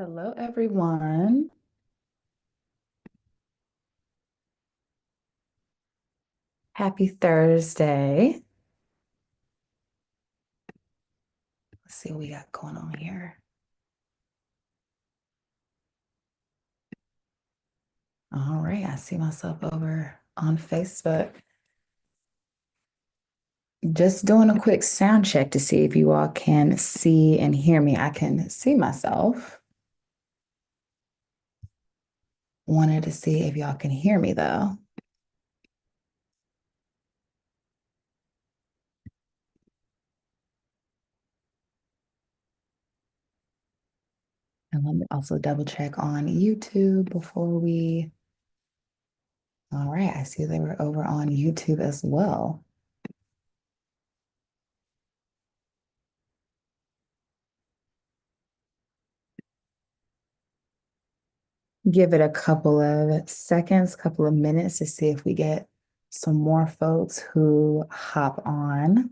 Hello, everyone. Happy Thursday. Let's see what we got going on here. All right, I see myself over on Facebook. Just doing a quick sound check to see if you all can see and hear me. I can see myself. Wanted to see if y'all can hear me though. And let me also double check on YouTube before we. All right, I see they were over on YouTube as well. Give it a couple of seconds, couple of minutes to see if we get some more folks who hop on.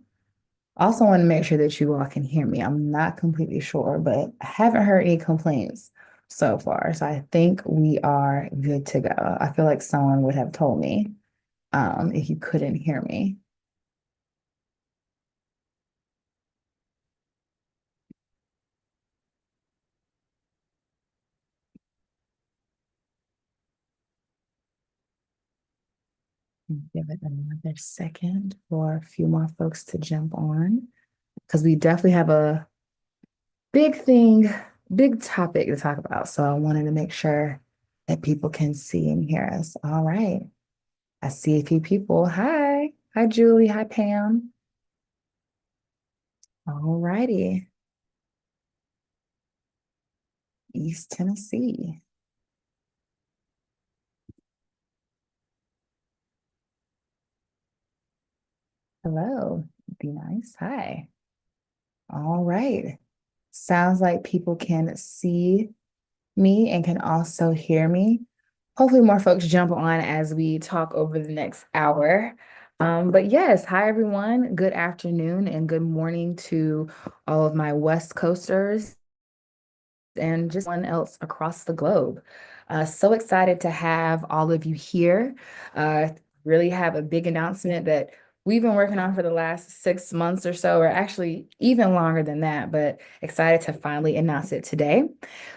Also want to make sure that you all can hear me. I'm not completely sure, but I haven't heard any complaints so far. So I think we are good to go. I feel like someone would have told me if you couldn't hear me. Give it another second for a few more folks to jump on because we definitely have a big thing, big topic to talk about. So I wanted to make sure that people can see and hear us. All right. I see a few people. Hi. Hi, Julie. Hi, Pam. All righty. East Tennessee. Hello. Be nice. Hi. All right. Sounds like people can see me and can also hear me. Hopefully, more folks jump on as we talk over the next hour. But yes, hi everyone. Good afternoon and good morning to all of my West Coasters and just one else across the globe. So excited to have all of you here. Uh, really have a big announcement that we've been working on for the last 6 months or so, or actually even longer than that, but excited to finally announce it today.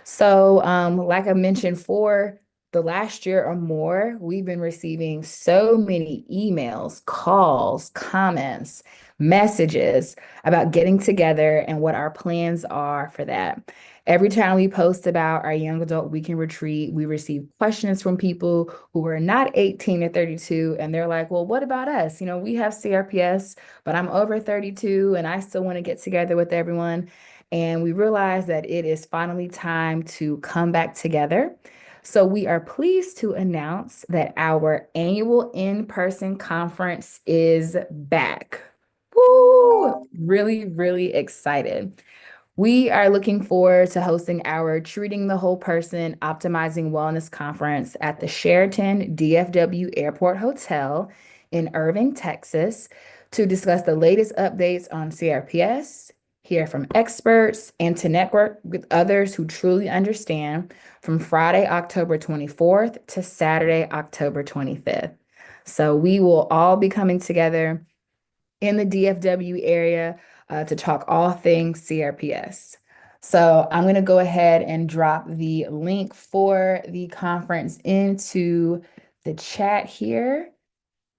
So, like I mentioned, for the last year or more, we've been receiving so many emails, calls, comments, messages about getting together and what our plans are for that. Every time we post about our young adult weekend retreat, we receive questions from people who are not 18 or 32, and they're like, well, what about us? You know, we have CRPS, but I'm over 32 and I still want to get together with everyone. And we realize that it is finally time to come back together. So we are pleased to announce that our annual in-person conference is back. Woo! Really, really excited. We are looking forward to hosting our Treating the Whole Person Optimizing Wellness Conference at the Sheraton DFW Airport Hotel in Irving, Texas, to discuss the latest updates on CRPS, hear from experts, and to network with others who truly understand from Friday, October 24th to Saturday, October 25th. So we will all be coming together in the DFW area to talk all things CRPS. So I'm going to go ahead and drop the link for the conference into the chat here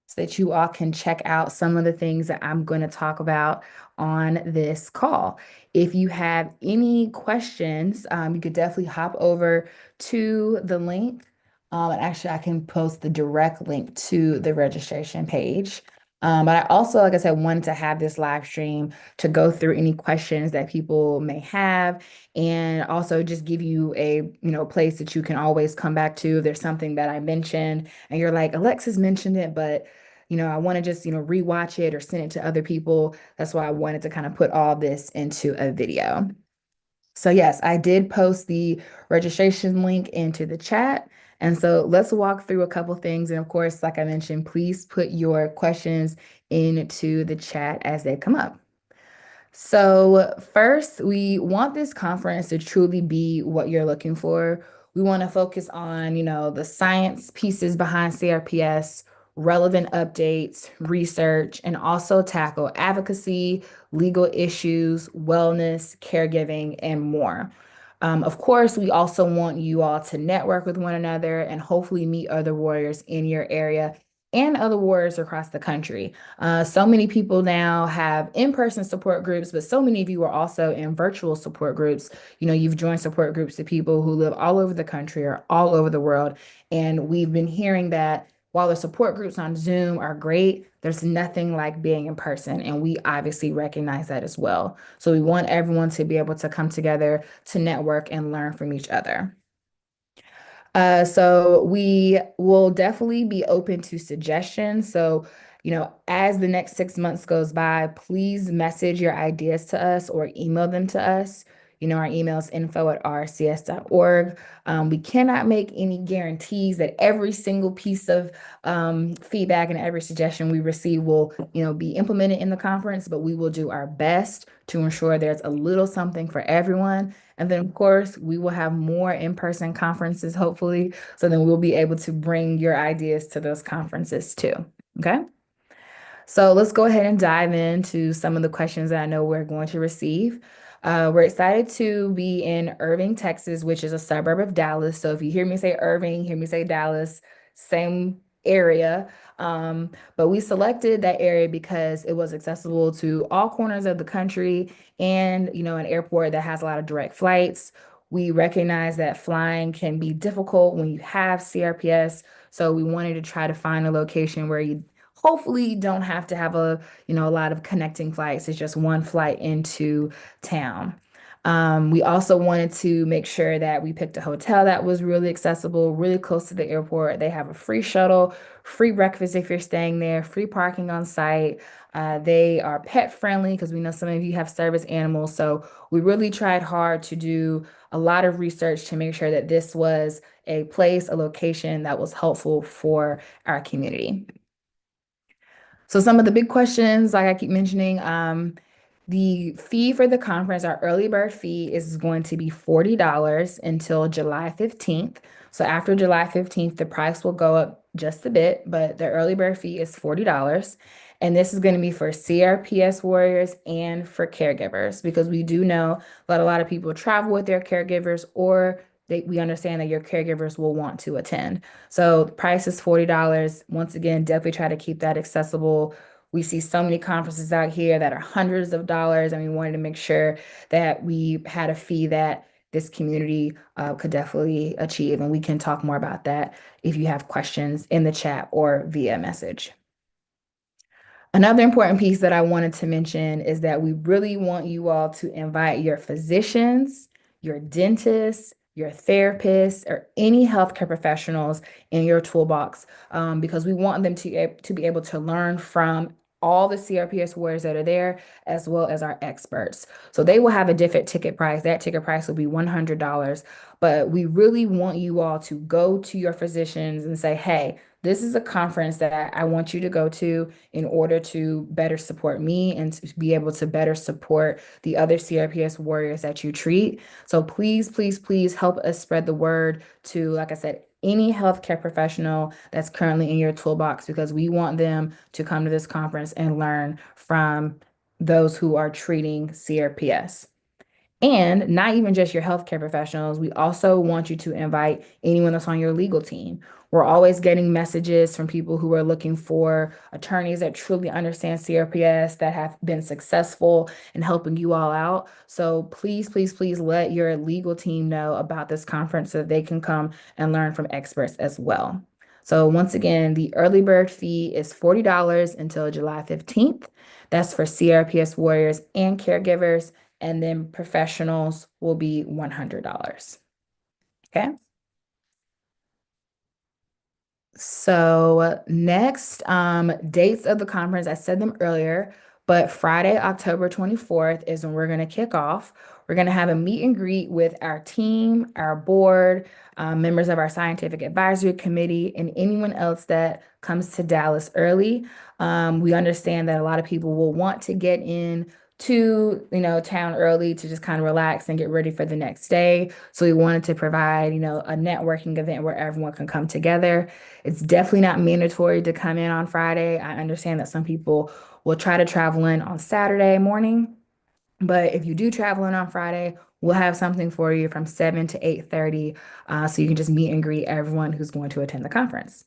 so that you all can check out some of the things that I'm going to talk about on this call. If you have any questions, you could definitely hop over to the link. And actually, I can post the direct link to the registration page. But I also, like I said, wanted to have this live stream to go through any questions that people may have, and also just give you a place that you can always come back to. If there's something that I mentioned and you're like, Alexis mentioned it, but I want to just, rewatch it or send it to other people. That's why I wanted to kind of put all this into a video. So yes, I did post the registration link into the chat. And so let's walk through a couple things. And of course, like I mentioned, please put your questions into the chat as they come up. So, first, we want this conference to truly be what you're looking for. We want to focus on, the science pieces behind CRPS, relevant updates, research, and also tackle advocacy, legal issues, wellness, caregiving, and more. Of course, we also want you all to network with one another and hopefully meet other warriors in your area and other warriors across the country. So many people now have in-person support groups, but so many of you are also in virtual support groups. You've joined support groups to people who live all over the country or all over the world. And we've been hearing that while the support groups on Zoom are great, there's nothing like being in person. And we obviously recognize that as well. So we want everyone to be able to come together to network and learn from each other. So we will definitely be open to suggestions. So, as the next 6 months goes by, please message your ideas to us or email them to us. Our email is info@rsds.org. We cannot make any guarantees that every single piece of feedback and every suggestion we receive will, be implemented in the conference, but we will do our best to ensure there's a little something for everyone. And then, of course, we will have more in-person conferences, hopefully. So then we'll be able to bring your ideas to those conferences too. Okay. So let's go ahead and dive into some of the questions that I know we're going to receive. We're excited to be in Irving, Texas, which is a suburb of Dallas. So if you hear me say Irving, hear me say Dallas, same area. But we selected that area because it was accessible to all corners of the country and, an airport that has a lot of direct flights. We recognize that flying can be difficult when you have CRPS. So we wanted to try to find a location where you hopefully don't have to have a lot of connecting flights. It's just one flight into town. We also wanted to make sure that we picked a hotel that was really accessible, really close to the airport. They have a free shuttle, free breakfast if you're staying there, free parking on site. They are pet friendly because we know some of you have service animals. So we really tried hard to do a lot of research to make sure that this was a place, a location that was helpful for our community. So some of the big questions, like I keep mentioning, the fee for the conference, our early bird fee is going to be $40 until July 15th. So after July 15th, the price will go up just a bit, but the early bird fee is $40. And this is going to be for CRPS warriors and for caregivers, because we do know that a lot of people travel with their caregivers, or we understand that your caregivers will want to attend. So the price is $40. Once again, definitely try to keep that accessible. We see so many conferences out here that are hundreds of dollars, and we wanted to make sure that we had a fee that this community could definitely achieve. And we can talk more about that if you have questions in the chat or via message. Another important piece that I wanted to mention is that we really want you all to invite your physicians, your dentists, your therapists, or any healthcare professionals in your toolbox, because we want them to be able to learn from all the CRPS warriors that are there, as well as our experts. So they will have a different ticket price. That ticket price will be $100. But we really want you all to go to your physicians and say, hey, this is a conference that I want you to go to in order to better support me and to be able to better support the other CRPS warriors that you treat. So please, please, please help us spread the word to, like I said, any healthcare professional that's currently in your toolbox, because we want them to come to this conference and learn from those who are treating CRPS. And not even just your healthcare professionals, we also want you to invite anyone that's on your legal team. We're always getting messages from people who are looking for attorneys that truly understand CRPS, that have been successful in helping you all out. So please, please, please let your legal team know about this conference so that they can come and learn from experts as well. So once again, the early bird fee is $40 until July 15th. That's for CRPS warriors and caregivers, and then professionals will be $100. Okay. So next, dates of the conference, I said them earlier, but Friday, October 24th is when we're going to kick off. We're going to have a meet and greet with our team, our board, members of our scientific advisory committee, and anyone else that comes to Dallas early. We understand that a lot of people will want to get in to, town early to just kind of relax and get ready for the next day. So we wanted to provide, a networking event where everyone can come together. It's definitely not mandatory to come in on Friday. I understand that some people will try to travel in on Saturday morning, but if you do travel in on Friday, we'll have something for you from 7 to 8:30, so you can just meet and greet everyone who's going to attend the conference.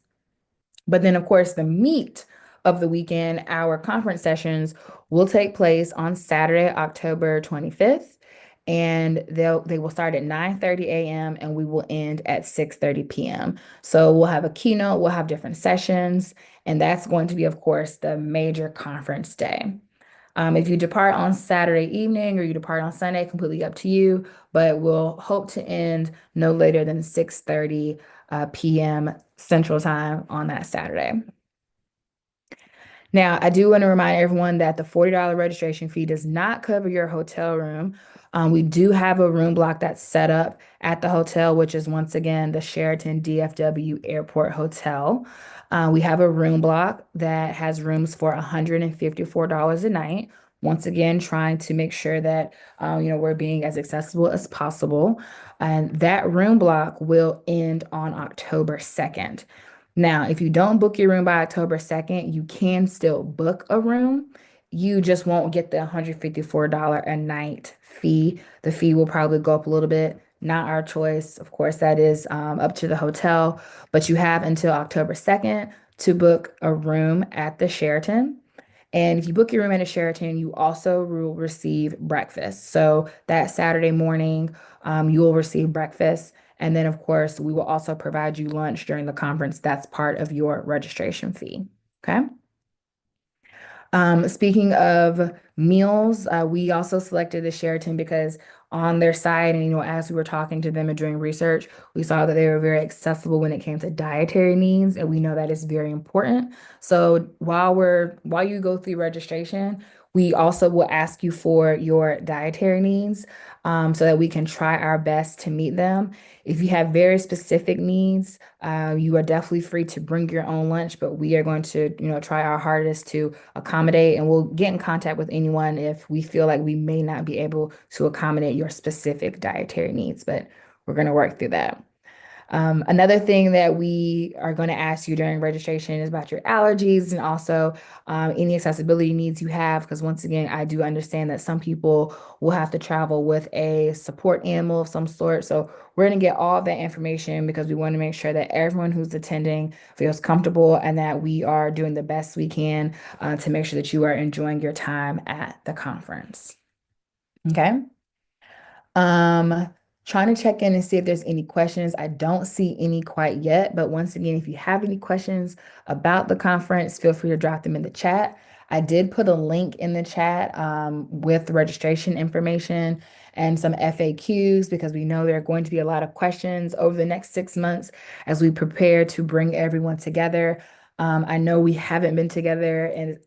But then, of course, the meat of the weekend, our conference sessions will take place on Saturday, October 25th, and they will start at 9:30 a.m. and we will end at 6:30 p.m. So we'll have a keynote, we'll have different sessions, and that's going to be, of course, the major conference day. If you depart on Saturday evening or you depart on Sunday, completely up to you, but we'll hope to end no later than 6:30 p.m. Central Time on that Saturday. Now, I do want to remind everyone that the $40 registration fee does not cover your hotel room. We do have a room block that's set up at the hotel, which is once again the Sheraton DFW Airport Hotel. We have a room block that has rooms for $154 a night. Once again, trying to make sure that we're being as accessible as possible. And that room block will end on October 2nd. Now, if you don't book your room by October 2nd, you can still book a room. You just won't get the $154 a night fee. The fee will probably go up a little bit. Not our choice. Of course, that is up to the hotel, but you have until October 2nd to book a room at the Sheraton. And if you book your room at a Sheraton, you also will receive breakfast. So that Saturday morning, you will receive breakfast. And then, of course, we will also provide you lunch during the conference. That's part of your registration fee. Okay. Speaking of meals, we also selected the Sheraton because on their site, and as we were talking to them and doing research, we saw that they were very accessible when it came to dietary needs, and we know that is very important. So while you go through registration, we also will ask you for your dietary needs, so that we can try our best to meet them. If you have very specific needs, you are definitely free to bring your own lunch, but we are going to, try our hardest to accommodate, and we'll get in contact with anyone if we feel like we may not be able to accommodate your specific dietary needs, but we're going to work through that. Another thing that we are going to ask you during registration is about your allergies and also any accessibility needs you have, because once again, I do understand that some people will have to travel with a support animal of some sort. So we're going to get all of that information because we want to make sure that everyone who's attending feels comfortable and that we are doing the best we can to make sure that you are enjoying your time at the conference. Okay. Um, Trying to check in and see if there's any questions. I don't see any quite yet, but once again, if you have any questions about the conference, feel free to drop them in the chat. I did put a link in the chat with registration information and some FAQs because we know there are going to be a lot of questions over the next 6 months as we prepare to bring everyone together. I know we haven't been together and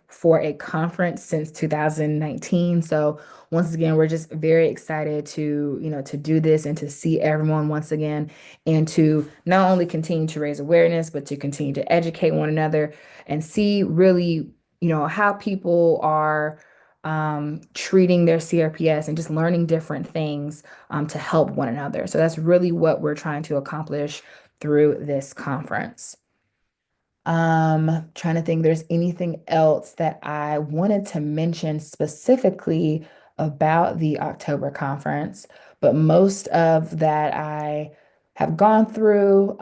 for a conference since 2019. So once again, we're just very excited to do this and to see everyone once again and to not only continue to raise awareness, but to continue to educate one another and see really, how people are treating their CRPS and just learning different things to help one another. So that's really what we're trying to accomplish through this conference. Trying to think if there's anything else that I wanted to mention specifically about the October conference, but most of that I have gone through.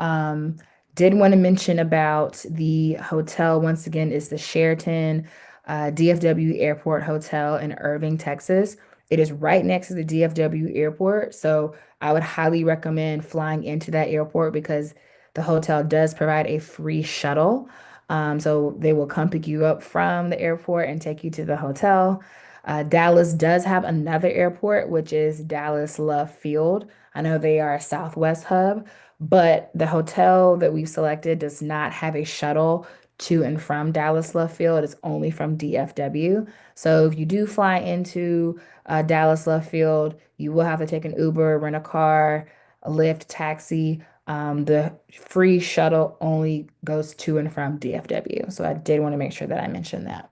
Did want to mention about the hotel once again is the Sheraton DFW Airport Hotel in Irving, Texas. It is right next to the DFW airport, so I would highly recommend flying into that airport because the hotel does provide a free shuttle. So they will come pick you up from the airport and take you to the hotel. Dallas does have another airport, which is Dallas Love Field. I know they are a Southwest hub, but the hotel that we've selected does not have a shuttle to and from Dallas Love Field. It's only from DFW. So if you do fly into Dallas Love Field, you will have to take an Uber, rent a car, a Lyft, taxi. The free shuttle only goes to and from DFW. So I did want to make sure that I mentioned that.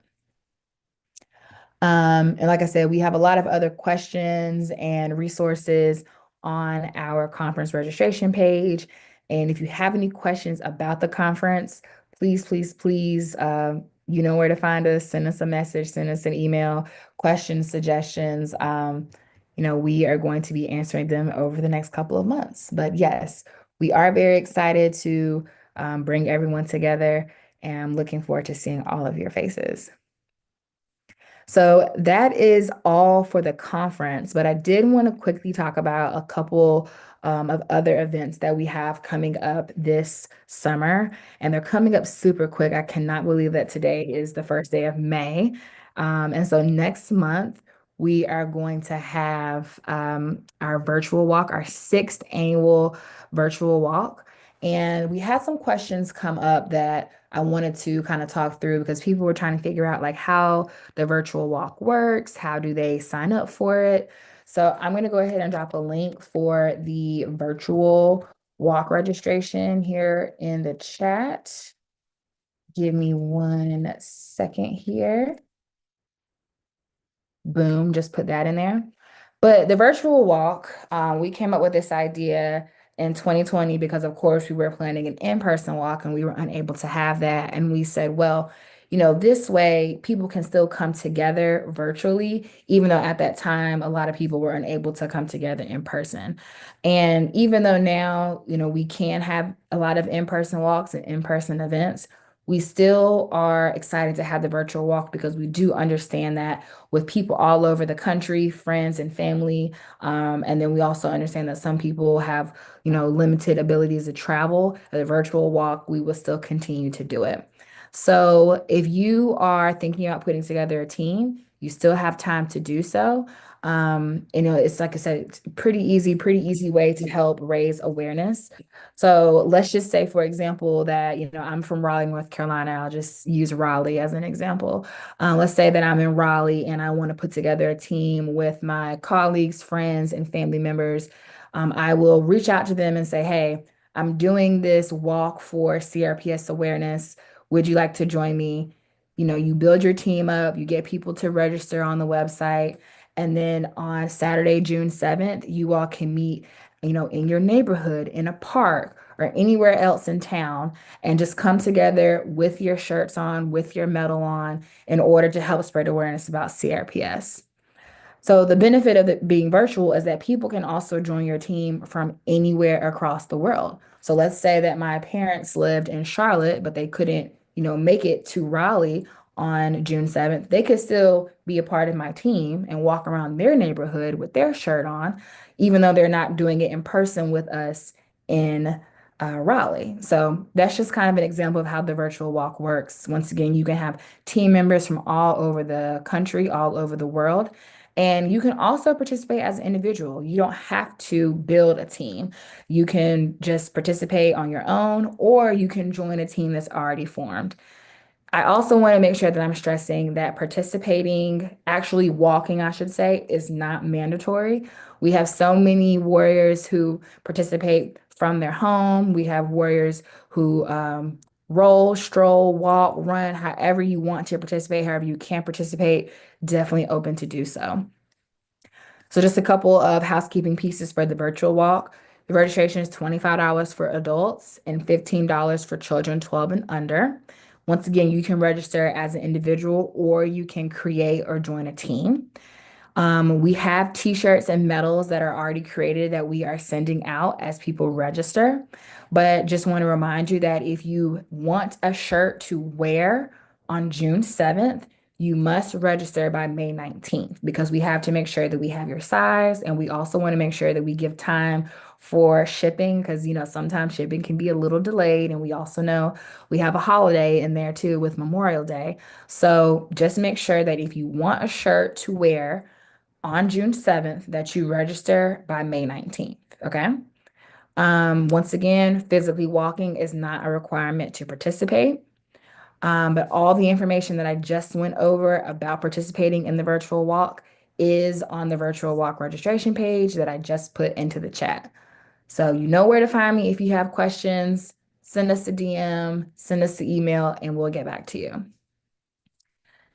And like I said, we have a lot of other questions and resources on our conference registration page. And if you have any questions about the conference, please, please, please, you know where to find us. Send us a message, send us an email, questions, suggestions. We are going to be answering them over the next couple of months. But yes, we are very excited to bring everyone together, and I'm looking forward to seeing all of your faces. So that is all for the conference, but I did want to quickly talk about a couple of other events that we have coming up this summer, and they're coming up super quick. I cannot believe that today is the first day of May. And so next month, we are going to have our virtual walk, our sixth annual virtual walk. And we had some questions come up that I wanted to kind of talk through because people were trying to figure out like how the virtual walk works, how do they sign up for it. So I'm going to go ahead and drop a link for the virtual walk registration here in the chat. Give me 1 second here. Boom, just put that in there. But the virtual walk, we came up with this idea in 2020 because, of course, we were planning an in-person walk and we were unable to have that. And we said, well, this way people can still come together virtually, even though at that time a lot of people were unable to come together in person. And even though now, we can have a lot of in-person walks and in-person events, we still are excited to have the virtual walk because we do understand that with people all over the country, friends and family. And then we also understand that some people have, limited abilities to travel. At a virtual walk, we will still continue to do it. So if you are thinking about putting together a team, you still have time to do so. It's like I said, it's pretty easy way to help raise awareness. So let's just say, for example, that, I'm from Raleigh, North Carolina. I'll just use Raleigh as an example. Let's say that I'm in Raleigh and I want to put together a team with my colleagues, friends, and family members. I will reach out to them and say, hey, I'm doing this walk for CRPS awareness. Would you like to join me? You build your team up, you get people to register on the website. And then on Saturday, June 7th, you all can meet, in your neighborhood, in a park, or anywhere else in town, and just come together with your shirts on, with your medal on, in order to help spread awareness about CRPS. So the benefit of it being virtual is that people can also join your team from anywhere across the world. So let's say that my parents lived in Charlotte, but they couldn't, make it to Raleigh on June 7th. They could still be a part of my team and walk around their neighborhood with their shirt on, even though they're not doing it in person with us in Raleigh. So that's just kind of an example of how the virtual walk works. Once again, you can have team members from all over the country, all over the world. And you can also participate as an individual. You don't have to build a team. You can just participate on your own, or you can join a team that's already formed. I also want to make sure that I'm stressing that participating, actually walking, I should say, is not mandatory. We have so many warriors who participate from their home. We have warriors who roll, stroll, walk, run, however you want to participate, however you can participate, definitely open to do so. So just a couple of housekeeping pieces for the virtual walk. The registration is $25 for adults and $15 for children 12 and under. Once again, you can register as an individual or you can create or join a team. We have t-shirts and medals that are already created that we are sending out as people register. But just want to remind you that if you want a shirt to wear on June 7th, you must register by May 19th because we have to make sure that we have your size, and we also want to make sure that we give time for shipping because sometimes shipping can be a little delayed, and we also know we have a holiday in there too with Memorial Day. So just make sure that if you want a shirt to wear on June 7th that you register by May 19th, okay? Once again, physically walking is not a requirement to participate. But all the information that I just went over about participating in the virtual walk is on the virtual walk registration page that I just put into the chat. So you know where to find me if you have questions. Send us a DM, send us the email, and we'll get back to you.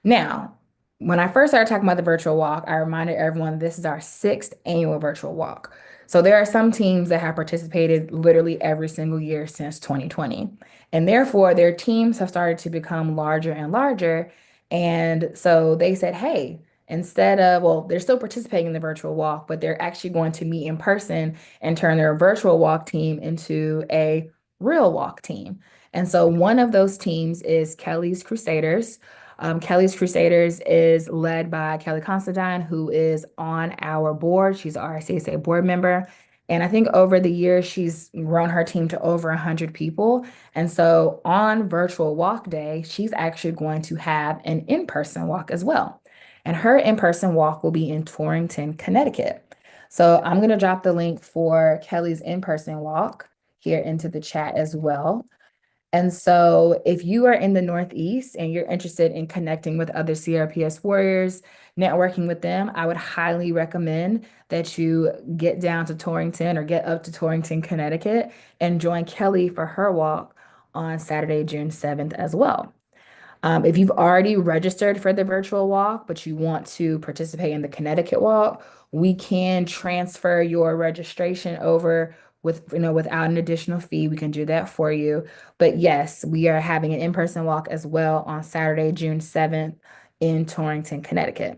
Now, when I first started talking about the virtual walk, I reminded everyone this is our sixth annual virtual walk. So there are some teams that have participated literally every single year since 2020. And therefore, their teams have started to become larger and larger. And so they said, hey, instead of, well, they're still participating in the virtual walk, but they're actually going to meet in person and turn their virtual walk team into a real walk team. And so one of those teams is Kelly's Crusaders. Kelly's Crusaders is led by Kelly Considine, who is on our board. She's an RSDSA board member. And I think over the years, she's grown her team to over 100 people. And so on virtual walk day, she's actually going to have an in-person walk as well. And her in-person walk will be in Torrington, Connecticut. So I'm going to drop the link for Kelly's in-person walk here into the chat as well. And so, if you are in the Northeast and you're interested in connecting with other CRPS warriors, networking with them, I would highly recommend that you get down to Torrington or get up to Torrington, Connecticut, and join Kelly for her walk on Saturday, June 7th as well. If you've already registered for the virtual walk, but you want to participate in the Connecticut walk, we can transfer your registration over without an additional fee. We can do that for you. But yes, we are having an in-person walk as well on Saturday, June 7th in Torrington, Connecticut.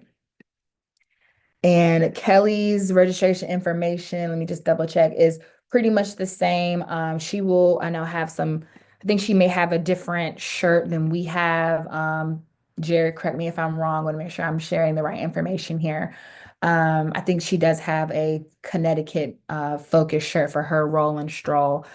And Kelly's registration information, let me just double check, is pretty much the same. She will, I know, have some, I think she may have a different shirt than we have. Jerry, correct me if I'm wrong. I want to make sure I'm sharing the right information here. I think she does have a Connecticut focus shirt for her roll and stroll.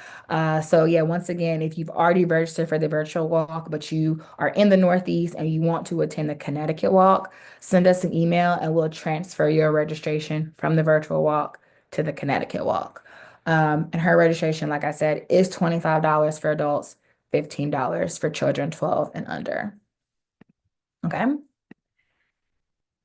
So yeah, once again, if you've already registered for the virtual walk, but you are in the Northeast and you want to attend the Connecticut walk, send us an email and we'll transfer your registration from the virtual walk to the Connecticut walk. And her registration, like I said, is $25 for adults, $15 for children 12 and under. Okay.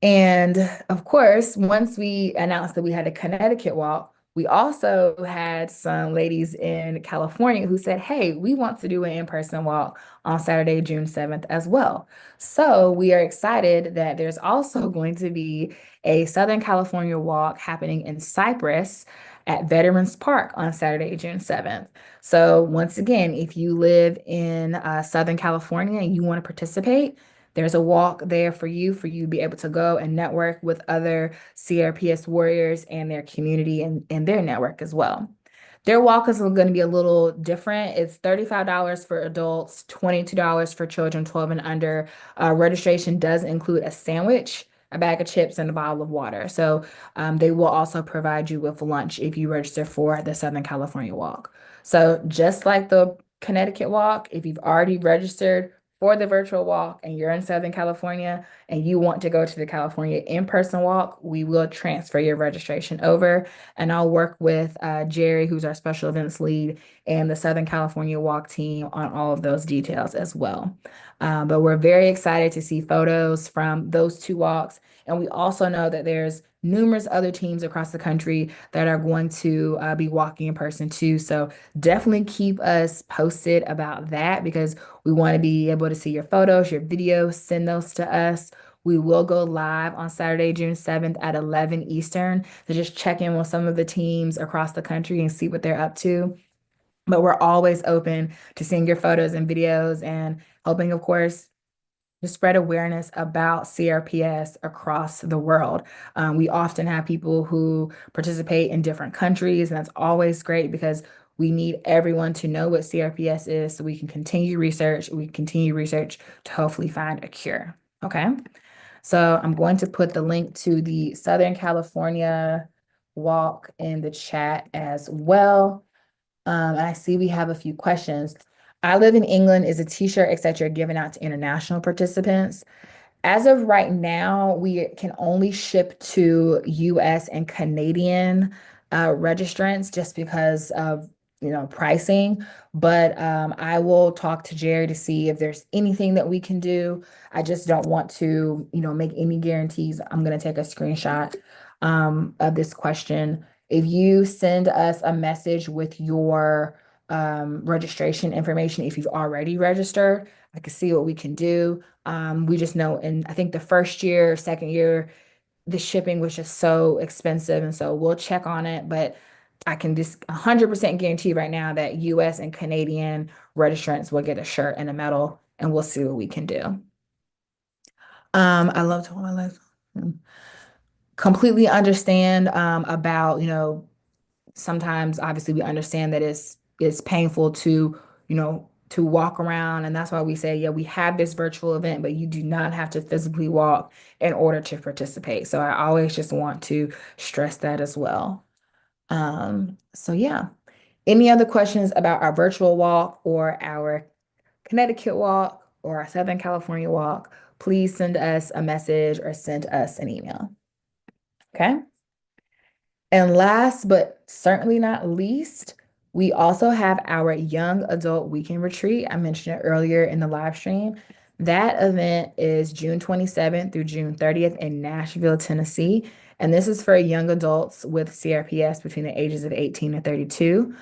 And of course, once we announced that we had a Connecticut walk, we also had some ladies in California who said, hey, we want to do an in-person walk on Saturday, June 7th as well. So we are excited that there's also going to be a Southern California walk happening in Cypress at Veterans Park on Saturday, June 7th. So once again, if you live in Southern California and you want to participate, there's a walk there for you to be able to go and network with other CRPS warriors and their community and their network as well. Their walk is going to be a little different. It's $35 for adults, $22 for children 12 and under. Registration does include a sandwich, a bag of chips, and a bottle of water. So they will also provide you with lunch if you register for the Southern California walk. So just like the Connecticut walk, if you've already registered for the virtual walk and you're in Southern California and you want to go to the California in-person walk, we will transfer your registration over and I'll work with Jerry, who's our special events lead, and the Southern California walk team on all of those details as well. But we're very excited to see photos from those two walks. And we also know that there's numerous other teams across the country that are going to be walking in person too. So definitely keep us posted about that because we want to be able to see your photos, your videos, send those to us. We will go live on Saturday, June 7th at 11 Eastern to just check in with some of the teams across the country and see what they're up to. But we're always open to seeing your photos and videos and hoping, of course, to spread awareness about CRPS across the world. We often have people who participate in different countries, and that's always great because we need everyone to know what CRPS is so we can continue research. We continue research to hopefully find a cure. Okay. So I'm going to put the link to the Southern California walk in the chat as well. And I see we have a few questions. I live in England is a t-shirt, etc., given out to international participants. As of right now, we can only ship to US and Canadian registrants just because of pricing. But I will talk to Jerry to see if there's anything that we can do. I just don't want to, make any guarantees. I'm going to take a screenshot of this question. If you send us a message with your registration information if you've already registered. I can see what we can do. We just know, and I think the first year, second year, the shipping was just so expensive. And so we'll check on it. But I can just 100% guarantee right now that US and Canadian registrants will get a shirt and a medal, and we'll see what we can do. I love to my life. Completely understand about, sometimes obviously we understand that it's painful to, to walk around. And that's why we say, yeah, we have this virtual event, but you do not have to physically walk in order to participate. So I always just want to stress that as well. So yeah. Any other questions about our virtual walk or our Connecticut walk or our Southern California walk, please send us a message or send us an email. Okay. And last but certainly not least, we also have our young adult weekend retreat. I mentioned it earlier in the live stream. That event is June 27th through June 30th in Nashville, Tennessee. And this is for young adults with CRPS between the ages of 18 and 32.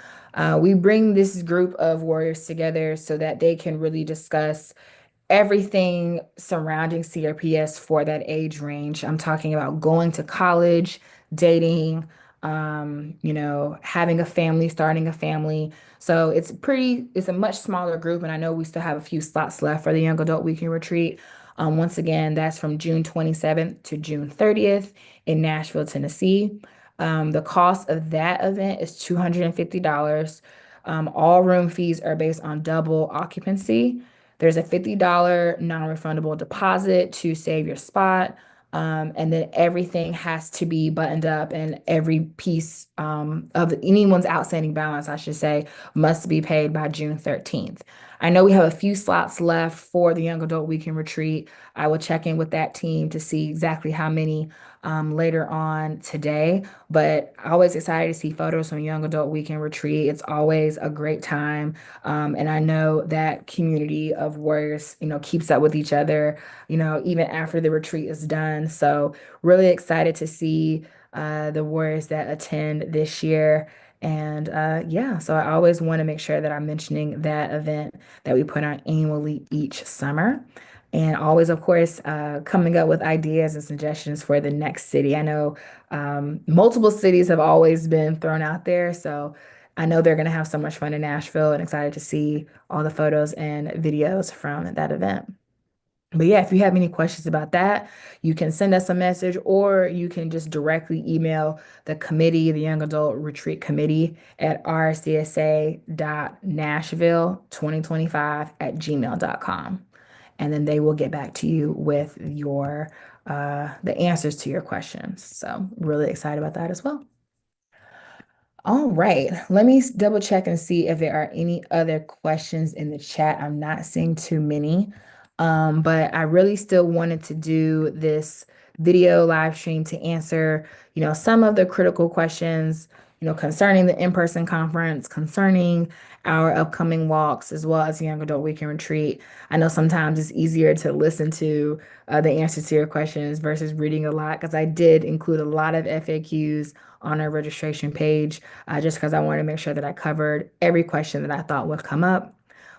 We bring this group of warriors together so that they can really discuss everything surrounding CRPS for that age range. I'm talking about going to college, dating, having a family, starting a family. So it's a much smaller group. And I know we still have a few slots left for the Young Adult Weekend Retreat. Once again, that's from June 27th to June 30th in Nashville, Tennessee. The cost of that event is $250. All room fees are based on double occupancy. There's a $50 non-refundable deposit to save your spot. And then everything has to be buttoned up, and every piece of anyone's outstanding balance, I should say, must be paid by June 13th. I know we have a few slots left for the Young Adult Weekend Retreat. I will check in with that team to see exactly how many later on today. But always excited to see photos from Young Adult Weekend Retreat. It's always a great time. And I know that community of warriors, keeps up with each other, even after the retreat is done. So really excited to see the warriors that attend this year. And yeah, so I always want to make sure that I'm mentioning that event that we put on annually each summer. And always, of course, coming up with ideas and suggestions for the next city. I know multiple cities have always been thrown out there. So I know they're going to have so much fun in Nashville, and excited to see all the photos and videos from that event. But yeah, if you have any questions about that, you can send us a message, or you can just directly email the committee, the Young Adult Retreat Committee at rsdsa.nashville2025@gmail.com. And then they will get back to you with the answers to your questions. So really excited about that as well. All right, let me double check and see if there are any other questions in the chat. I'm not seeing too many, but I really still wanted to do this video live stream to answer, some of the critical questions, concerning the in-person conference, concerning our upcoming walks, as well as the Young Adult Weekend Retreat. I know sometimes it's easier to listen to the answers to your questions versus reading a lot, because I did include a lot of FAQs on our registration page, just because I wanted to make sure that I covered every question that I thought would come up.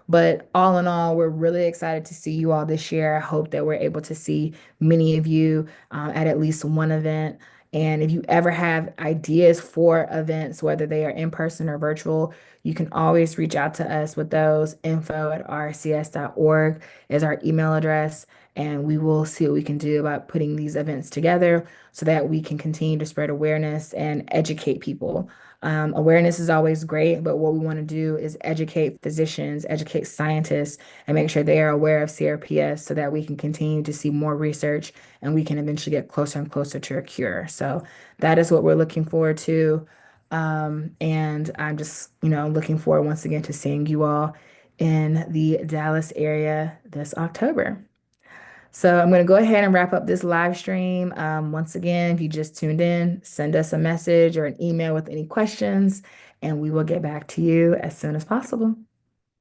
But all in all, we're really excited to see you all this year. I hope that we're able to see many of you at least one event. And if you ever have ideas for events, whether they are in person or virtual, you can always reach out to us with those. info@rcs.org is our email address. And we will see what we can do about putting these events together so that we can continue to spread awareness and educate people. Awareness is always great, but what we want to do is educate physicians, educate scientists, and make sure they are aware of CRPS so that we can continue to see more research, and we can eventually get closer and closer to a cure. So that is what we're looking forward to. And I'm just, looking forward once again to seeing you all in the Dallas area this October. So I'm going to go ahead and wrap up this live stream. Once again, if you just tuned in, send us a message or an email with any questions, and we will get back to you as soon as possible.